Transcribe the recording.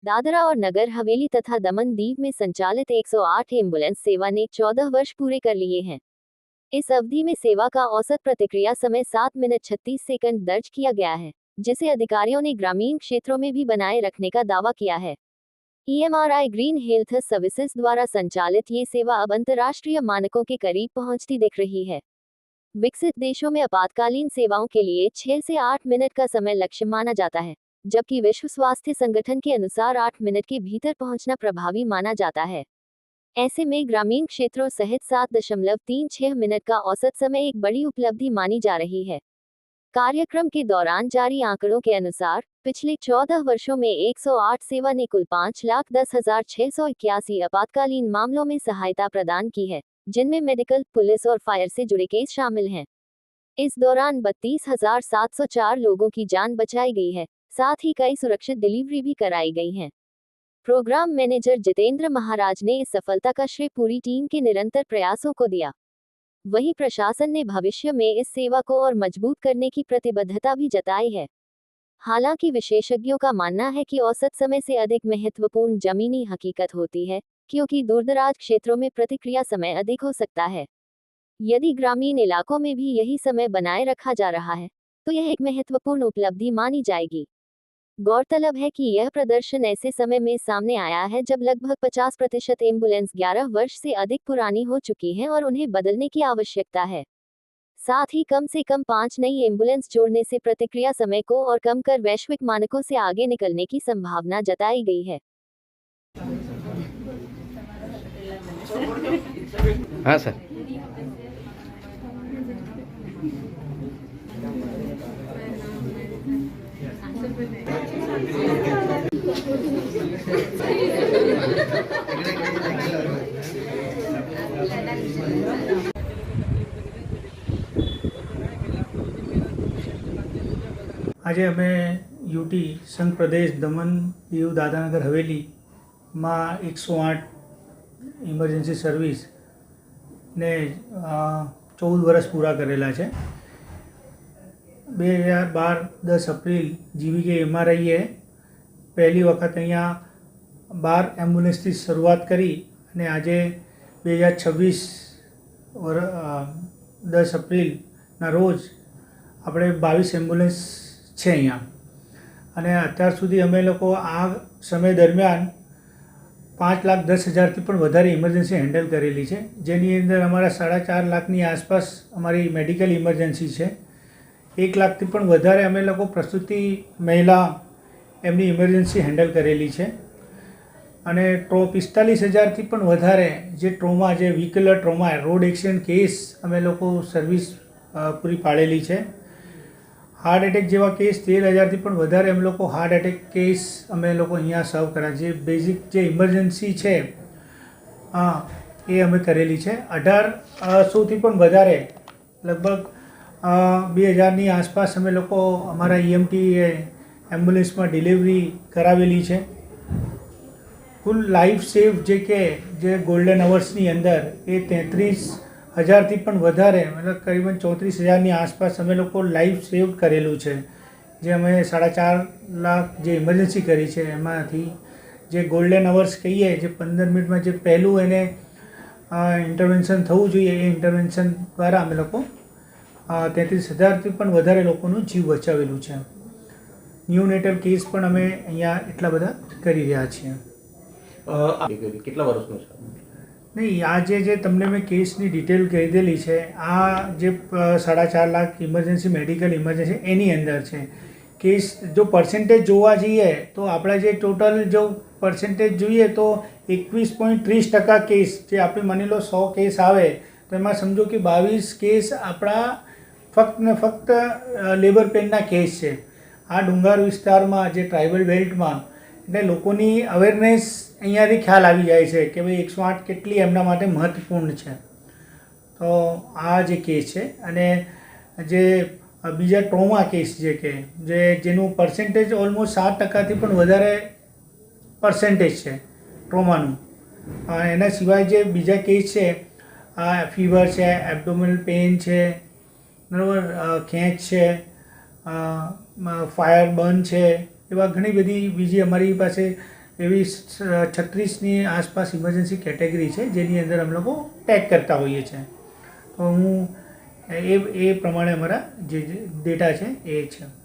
दादरा और नगर हवेली तथा दमन दीव में संचालित 108 एम्बुलेंस सेवा ने 14 वर्ष पूरे कर लिए हैं। इस अवधि में सेवा का औसत प्रतिक्रिया समय 7 मिनट 36 सेकंड दर्ज किया गया है, जिसे अधिकारियों ने ग्रामीण क्षेत्रों में भी बनाए रखने का दावा किया है। EMRI ग्रीन हेल्थ सर्विसेज द्वारा संचालित ये सेवा अब अंतर्राष्ट्रीय मानकों के करीब पहुंचती दिख रही है। विकसित देशों में आपातकालीन सेवाओं के लिए 6 से 8 मिनट का समय लक्ष्य माना जाता है, जबकि विश्व स्वास्थ्य संगठन के अनुसार 8 मिनट के भीतर पहुंचना प्रभावी माना जाता है। ऐसे में ग्रामीण क्षेत्रों सहित 7.36 मिनट का औसत समय एक बड़ी उपलब्धि मानी जा रही है। कार्यक्रम के दौरान जारी आंकड़ों के अनुसार पिछले 14 वर्षों में 108 सेवा ने कुल 5,10,681 आपातकालीन मामलों में सहायता प्रदान की है, जिनमें मेडिकल, पुलिस और फायर से जुड़े केस शामिल हैं। इस दौरान 32,704 लोगों की जान बचाई गई है, साथ ही कई सुरक्षित डिलीवरी भी कराई गई हैं। प्रोग्राम मैनेजर जितेंद्र महाराज ने इस सफलता का श्रेय पूरी टीम के निरंतर प्रयासों को दिया। वहीं प्रशासन ने भविष्य में इस सेवा को और मजबूत करने की प्रतिबद्धता भी जताई है। हालांकि विशेषज्ञों का मानना है कि औसत समय से अधिक महत्वपूर्ण जमीनी हकीकत होती है, क्योंकि दूरदराज क्षेत्रों में प्रतिक्रिया समय अधिक हो सकता है। यदि ग्रामीण इलाकों में भी यही समय बनाए रखा जा रहा है, तो यह एक महत्वपूर्ण उपलब्धि मानी जाएगी। गौरतलब है कि यह प्रदर्शन ऐसे समय में सामने आया है जब लगभग 50% एम्बुलेंस 11 वर्ष से अधिक पुरानी हो चुकी हैं और उन्हें बदलने की आवश्यकता है। साथ ही कम से कम 5 नई एम्बुलेंस जोड़ने से प्रतिक्रिया समय को और कम कर वैश्विक मानकों से आगे निकलने की संभावना जताई गई है। हाँ सर। आज अमे यूटी संघ प्रदेश दमन दीव दादरा नगर हवेली में 108 इमरजन्सी सर्विस ने 14 वर्ष पूरा करेला है। 2012-10 एप्रिल जीवीके MRIએ पहली वखत अहींया 12 एम्बुलेंस थी शुरुआत करी अने आजे 2026 10 एप्रिल ना रोज આપણે 22 एम्बुलेंस છે અહીંયા અને અત્યાર સુધી અમે લોકો આ સમય દરમિયાન 5,10,000થી પણ વધારે ઇમરજન્સી હેન્ડલ કરેલી છે, જેની અંદર અમારા 4.5 લાખની આસપાસ અમારી મેડિકલ ઇમરજન્સી છે। 1 લાખથી પણ વધારે અમે લોકો પ્રસૂતિ મહિલા એમની ઇમરજન્સી હેન્ડલ કરેલી છે અને 45,000થી પણ વધારે જે ટ્રોમા, જે વ્હીકલર ટ્રોમા, રોડ એક્સિડન્ટ કેસ અમે લોકો સર્વિસ પૂરી પાડેલી છે। हार्ट एटेक जेवा केस 13,000 પણ વધારે અમે લોકો हार्ट एटेक केस અમે લોકો અહીંયા સર્વ કર્યા છે। બેઝિક જે ઇમરજન્સી છે એ અમે કરેલી છે। 1,800થી પણ વધારે લગભગ 2,000ની આસપાસ અમે લોકો અમારા EMT એમ્બ્યુલન્સમાં ડિલિવરી કરાવેલી છે। કુલ લાઈફ સેવ જે ગોલ્ડન અવર્સની અંદર એ 33,000થી પણ વધારે मतलब करीबन 34,000ની આસપાસ અમે લોકો લાઈફ સેવ કરેલું છે। જે અમે 4.5 લાખ જે ઇમરજન્સી કરી છે એમાંથી જે ગોલ્ડન અવર્સ કહીએ, જે 15 મિનિટમાં જે પહેલું એને ઇન્ટરવેન્શન થવું જોઈએ એ ઇન્ટરવેન્શન દ્વારા અમે લોકો 33,000થી પણ વધારે લોકોનું જીવ બચાવેલું છે। ન્યૂનેટલ કેસ પણ અમે અહીંયા એટલા બધા કરી રહ્યા છીએ। કેટલા વર્ષનો છે? नहीं, आज जे तमने मैं केसनी डिटेल कही देली है, आ जे 4.5 lakh emergency medical emergency any अंदर है। केस जो परसेंटेज जोवा जाइए तो आपड़ा जे टोटल जो परसेंटेज जोईए तो 21.30% केस जे आपणे मानी लो 100 केस आवे तो एमां समझो कि 22 केस आपड़ा फक्त ने फक्त लेबर पेनना केस है। आ डूंगर विस्तार में जे ट्राइबल बेल्ट में એટલે લોકોની અવેરનેસ અહીંયાથી ખ્યાલ આવી જાય છે કે ભાઈ 108 કેટલી એમના માટે મહત્વપૂર્ણ છે। તો આ જે કેસ છે અને જે બીજા ટ્રોમા કેસ જેનું પરસેન્ટેજ ઓલમોસ્ટ 7%થી પણ વધારે પરસેન્ટેજ છે ટ્રોમાનું। એના સિવાય જે બીજા કેસ છે, ફીવર છે, એબ્ડોમિનલ પેઇન છે, બરાબર, ખેંચ છે, फायर बर्न है, एवं घनी बधी बीजी अमरी पास એવી 36ની આસપાસ ઇમરજન્સી કેટેગરી છે જેની અંદર અમે લોકો ટેગ કરતા હોઈએ છીએ. તો હું એ પ્રમાણે અમારા જે ડેટા છે એ છે.